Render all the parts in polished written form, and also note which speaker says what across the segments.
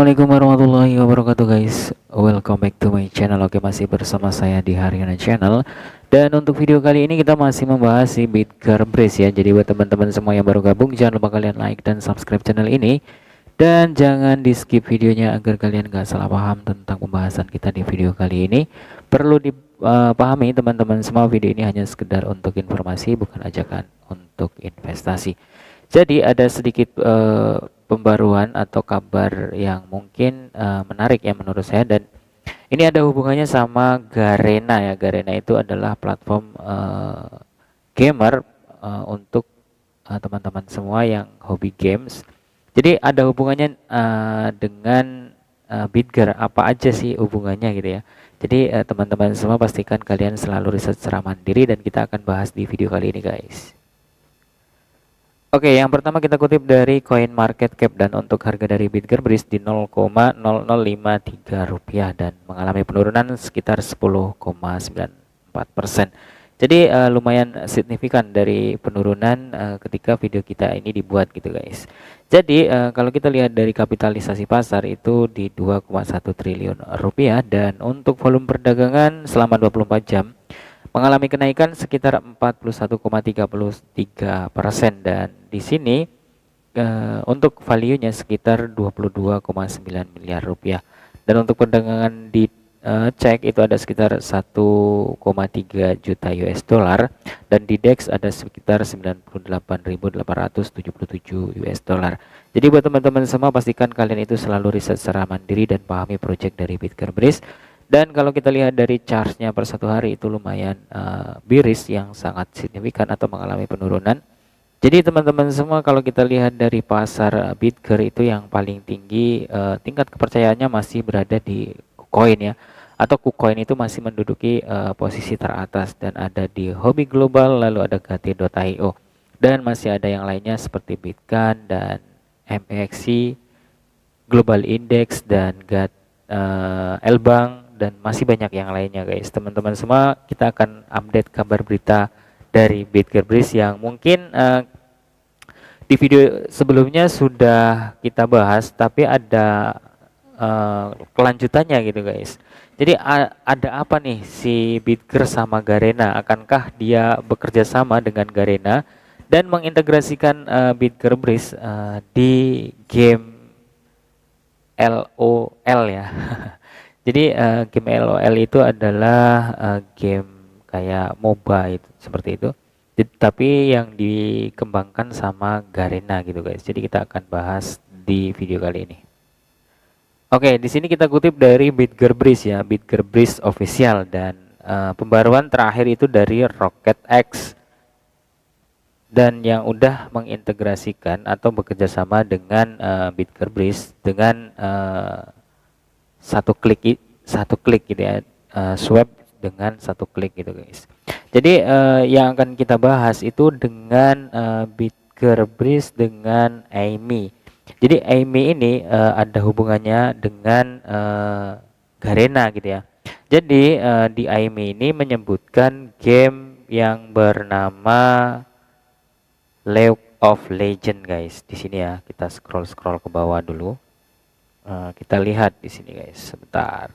Speaker 1: Assalamualaikum warahmatullahi wabarakatuh guys. Welcome back to my channel. Oke, masih bersama saya di Haryana Channel. Dan untuk video kali ini kita masih membahas si Bitcar Breeze ya. Jadi buat teman-teman semua yang baru gabung, jangan lupa kalian like dan subscribe channel ini. Dan jangan di skip videonya agar kalian gak salah paham tentang pembahasan kita di video kali ini. Perlu dipahami teman-teman semua, video ini hanya sekedar untuk informasi, bukan ajakan untuk investasi. Jadi ada sedikit pembaruan atau kabar yang mungkin menarik ya menurut saya, dan ini ada hubungannya sama Garena ya. Garena itu adalah platform gamer untuk teman-teman semua yang hobi games. Jadi ada hubungannya dengan Bitgar. Apa aja sih hubungannya gitu ya. Jadi teman-teman semua pastikan kalian selalu riset secara mandiri, dan kita akan bahas di video kali ini guys. Oke, yang pertama kita kutip dari Coin Market Cap, dan untuk harga dari Bitcar Breeze di 0,0053 rupiah dan mengalami penurunan sekitar 10,94%. Jadi lumayan signifikan dari penurunan ketika video kita ini dibuat gitu guys. Jadi kalau kita lihat dari kapitalisasi pasar itu di 2,1 triliun rupiah, dan untuk volume perdagangan selama 24 jam mengalami kenaikan sekitar 41,33%, dan di sini untuk value-nya sekitar 22,9 miliar rupiah, dan untuk perdagangan di cek itu ada sekitar 1,3 juta US dollar, dan di DEX ada sekitar 98.877 US dollar. Jadi buat teman-teman semua pastikan kalian itu selalu riset secara mandiri dan pahami project dari Bitcar Breeze. Dan kalau kita lihat dari chartnya per satu hari itu lumayan bearish yang sangat signifikan atau mengalami penurunan. Jadi teman-teman semua, kalau kita lihat dari pasar Bitcar itu yang paling tinggi tingkat kepercayaannya masih berada di KuCoin ya, atau KuCoin itu masih menduduki posisi teratas, dan ada di Hobby Global, lalu ada Gate.io, dan masih ada yang lainnya seperti Bitcan dan MXC, Global Index dan Lbank, dan masih banyak yang lainnya guys. Teman-teman semua, kita akan update kabar berita dari Bitcar Breeze yang mungkin di video sebelumnya sudah kita bahas, tapi ada kelanjutannya gitu guys. Jadi ada apa nih si Bitcar sama Garena? Akankah dia bekerja sama dengan Garena dan mengintegrasikan Bitcar Breeze di game LOL ya? Jadi game LOL itu adalah game kayak MOBA itu, seperti itu. Tapi yang dikembangkan sama Garena gitu guys. Jadi kita akan bahas di video kali ini. Oke, di sini kita kutip dari Bitcar Breeze ya, Bitcar Breeze official, dan pembaruan terakhir itu dari Rocket X, dan yang udah mengintegrasikan atau bekerja sama dengan Bitcar Breeze dengan satu klik gitu ya, swipe dengan satu klik gitu guys. Jadi yang akan kita bahas itu dengan Bitcar Breeze dengan Aimi. Jadi Aimi ini ada hubungannya dengan Garena gitu ya. Jadi di Aimi ini menyebutkan game yang bernama League of Legends guys. Di sini ya, kita scroll ke bawah dulu. Kita lihat di sini guys, sebentar.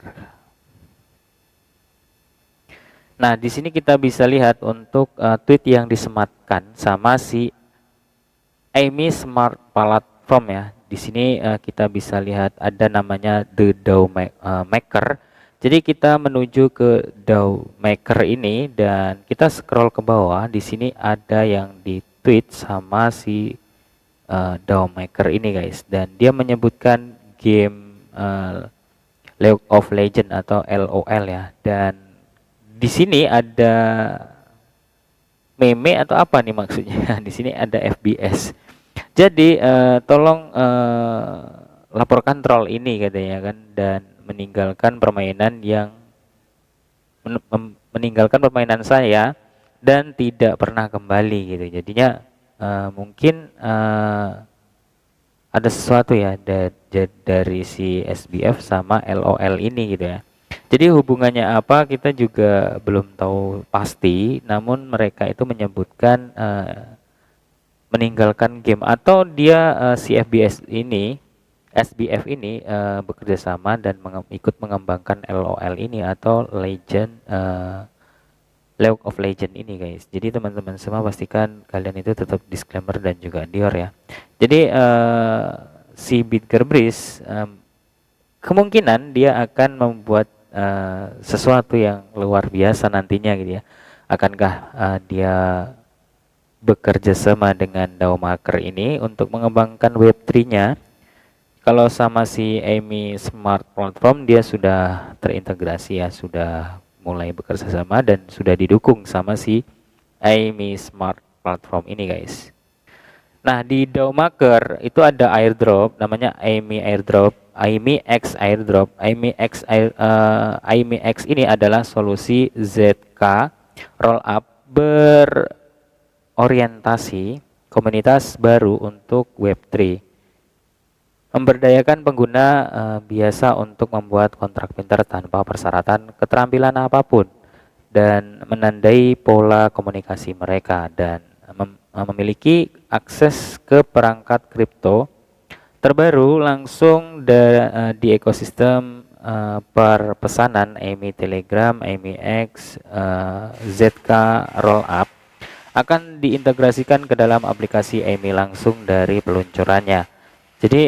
Speaker 1: Nah, di sini kita bisa lihat untuk tweet yang disematkan sama si Aimi Smart Platform ya. Di sini kita bisa lihat ada namanya The DAO Maker. Jadi kita menuju ke DAO Maker ini, dan kita scroll ke bawah. Di sini ada yang di tweet sama si DAO Maker ini guys, dan dia menyebutkan game League of Legends atau LOL ya, dan di sini ada meme atau apa nih maksudnya? Di sini ada FBS. Jadi tolong laporkan troll ini katanya kan, dan meninggalkan permainan saya dan tidak pernah kembali gitu. Jadinya mungkin ada sesuatu ya dari si SBF sama LOL ini gitu ya. Jadi hubungannya apa kita juga belum tahu pasti, namun mereka itu menyebutkan meninggalkan game, atau dia si FBS ini SBF ini bekerja sama dan ikut mengembangkan LOL ini atau League of Legend ini guys. Jadi teman-teman semua pastikan kalian itu tetap disclaimer dan juga Dior ya. Jadi si Bitger Breeze kemungkinan dia akan membuat sesuatu yang luar biasa nantinya gitu ya. Akankah dia bekerja sama dengan DAO Maker ini untuk mengembangkan Web3-nya? Kalau sama si Amy Smart Platform dia sudah terintegrasi ya, sudah mulai bekerja sama dan sudah didukung sama si Amy Smart Platform ini guys. Nah di DAO Maker itu ada airdrop namanya Amy Airdrop, Amy X Airdrop. Amy X ini adalah solusi ZK rollup berorientasi komunitas baru untuk Web3. Memberdayakan pengguna biasa untuk membuat kontrak pintar tanpa persyaratan keterampilan apapun dan menandai pola komunikasi mereka dan memiliki akses ke perangkat kripto terbaru langsung di ekosistem perpesanan Amy Telegram, Amy X, ZK Rollup akan diintegrasikan ke dalam aplikasi Amy langsung dari peluncurannya. Jadi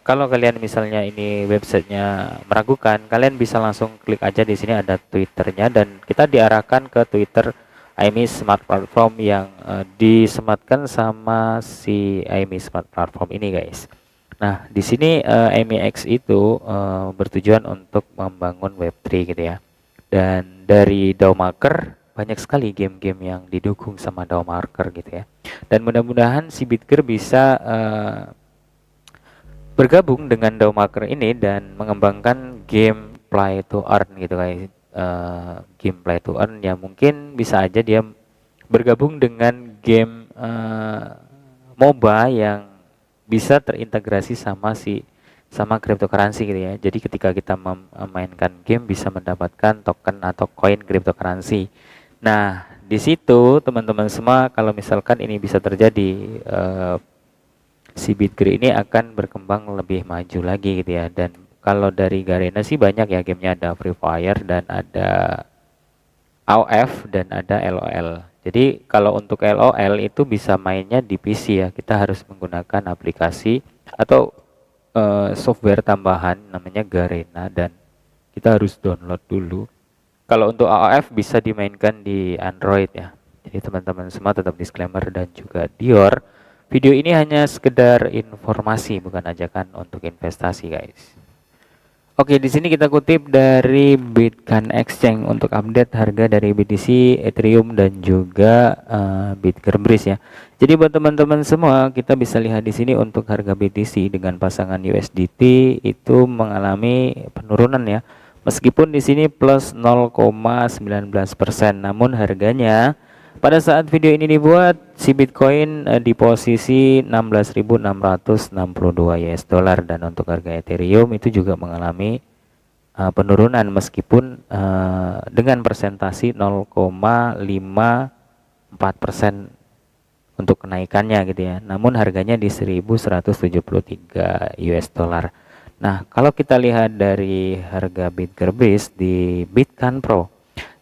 Speaker 1: kalau kalian misalnya ini websitenya meragukan, kalian bisa langsung klik aja di sini ada Twitternya dan kita diarahkan ke Twitter Amy Smart Platform yang disematkan sama si Amy Smart Platform ini guys. Nah di sini Amy X itu bertujuan untuk membangun Web3 gitu ya. Dan dari DAO Maker banyak sekali game-game yang didukung sama DAO Maker gitu ya. Dan mudah-mudahan si Bitger bisa bergabung dengan DAO Maker ini dan mengembangkan game play to earn gitu guys. Game play to earn ya mungkin bisa aja dia bergabung dengan game MOBA yang bisa terintegrasi sama cryptocurrency gitu ya. Jadi ketika kita memainkan game bisa mendapatkan token atau koin cryptocurrency. Nah, di situ teman-teman semua kalau misalkan ini bisa terjadi si Bitger ini akan berkembang lebih maju lagi gitu ya. Dan kalau dari Garena sih banyak ya gamenya, ada Free Fire dan ada AOF dan ada LOL. Jadi kalau untuk LOL itu bisa mainnya di PC ya, kita harus menggunakan aplikasi atau software tambahan namanya Garena dan kita harus download dulu. Kalau untuk AOF bisa dimainkan di Android ya. Jadi teman-teman semua tetap disclaimer dan juga Dior. Video ini hanya sekedar informasi, bukan ajakan untuk investasi, guys. Oke, di sini kita kutip dari Bitcoin Exchange untuk update harga dari BTC, Ethereum, dan juga Bitcoin Breeze ya. Jadi buat teman-teman semua, kita bisa lihat di sini untuk harga BTC dengan pasangan USDT itu mengalami penurunan ya. Meskipun di sini plus 0,19%, namun harganya pada saat video ini dibuat, si Bitcoin di posisi 16.662 US dollar dan untuk harga Ethereum itu juga mengalami penurunan meskipun dengan persentasi 0,54% untuk kenaikannya gitu ya. Namun harganya di 1.173 US dollar. Nah, kalau kita lihat dari harga Bitcoin Breeze di Bitcoin Pro.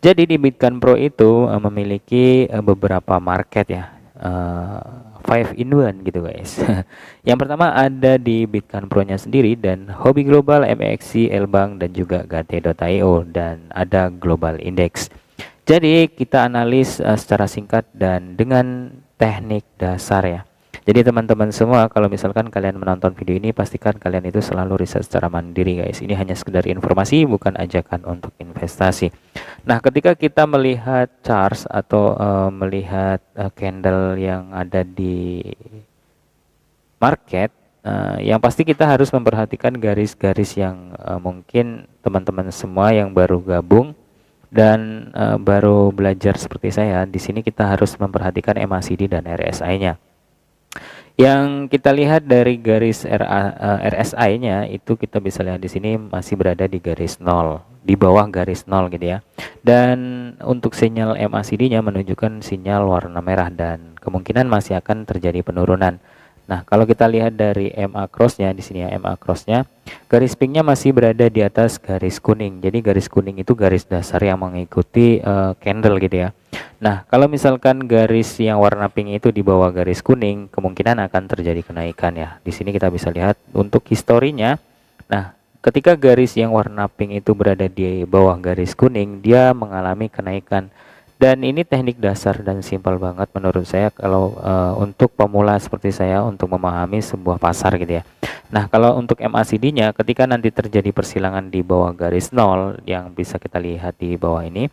Speaker 1: Jadi di Bitcoin Pro itu memiliki beberapa market ya, 5-in-1 gitu guys. Yang pertama ada di Bitcoin Pro-nya sendiri dan Hobi Global, MEXC, Lbank dan juga Gate.io dan ada Global Index. Jadi kita analis secara singkat dan dengan teknik dasar ya. Jadi teman-teman semua kalau misalkan kalian menonton video ini pastikan kalian itu selalu riset secara mandiri guys. Ini hanya sekedar informasi bukan ajakan untuk investasi. Nah, ketika kita melihat charts atau melihat candle yang ada di market, yang pasti kita harus memperhatikan garis-garis yang mungkin teman-teman semua yang baru gabung dan baru belajar seperti saya, di sini kita harus memperhatikan MACD dan RSI-nya. Yang kita lihat dari garis RSI-nya itu kita bisa lihat di sini masih berada di garis 0, di bawah garis 0 gitu ya. Dan untuk sinyal MACD-nya menunjukkan sinyal warna merah dan kemungkinan masih akan terjadi penurunan. Nah, kalau kita lihat dari MA crossnya di sini ya, MA crossnya garis pinknya masih berada di atas garis kuning. Jadi garis kuning itu garis dasar yang mengikuti candle gitu ya. Nah, kalau misalkan garis yang warna pink itu di bawah garis kuning, kemungkinan akan terjadi kenaikan ya. Di sini kita bisa lihat untuk historinya. Nah, ketika garis yang warna pink itu berada di bawah garis kuning, dia mengalami kenaikan. Dan ini teknik dasar dan simpel banget menurut saya kalau untuk pemula seperti saya untuk memahami sebuah pasar gitu ya. Nah, kalau untuk MACD-nya ketika nanti terjadi persilangan di bawah garis 0 yang bisa kita lihat di bawah ini,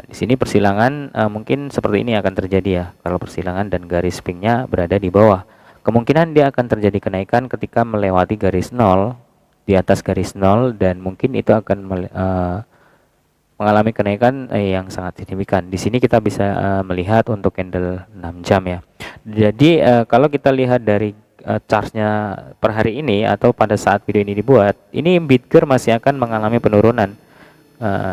Speaker 1: di sini persilangan mungkin seperti ini akan terjadi ya. Kalau persilangan dan garis pinknya berada di bawah, kemungkinan dia akan terjadi kenaikan ketika melewati garis 0, di atas garis 0, dan mungkin itu akan mengalami kenaikan yang sangat signifikan. Di sini kita bisa melihat untuk candle 6 jam ya. Jadi kalau kita lihat dari chartnya per hari ini atau pada saat video ini dibuat, ini Bitger masih akan mengalami penurunan.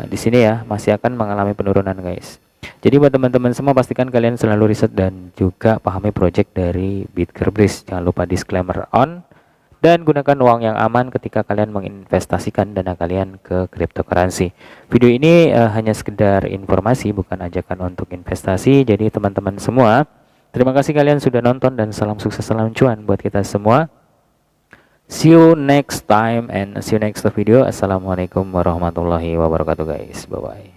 Speaker 1: Di sini ya masih akan mengalami penurunan guys. Jadi buat teman-teman semua, pastikan kalian selalu riset dan juga pahami project dari Bitger Bridge. Jangan lupa disclaimer on. Dan gunakan uang yang aman ketika kalian menginvestasikan dana kalian ke cryptocurrency. Video ini hanya sekedar informasi, bukan ajakan untuk investasi. Jadi teman-teman semua, terima kasih kalian sudah nonton dan salam sukses, salam cuan buat kita semua. See you next time and see you next video. Assalamualaikum warahmatullahi wabarakatuh guys. Bye bye.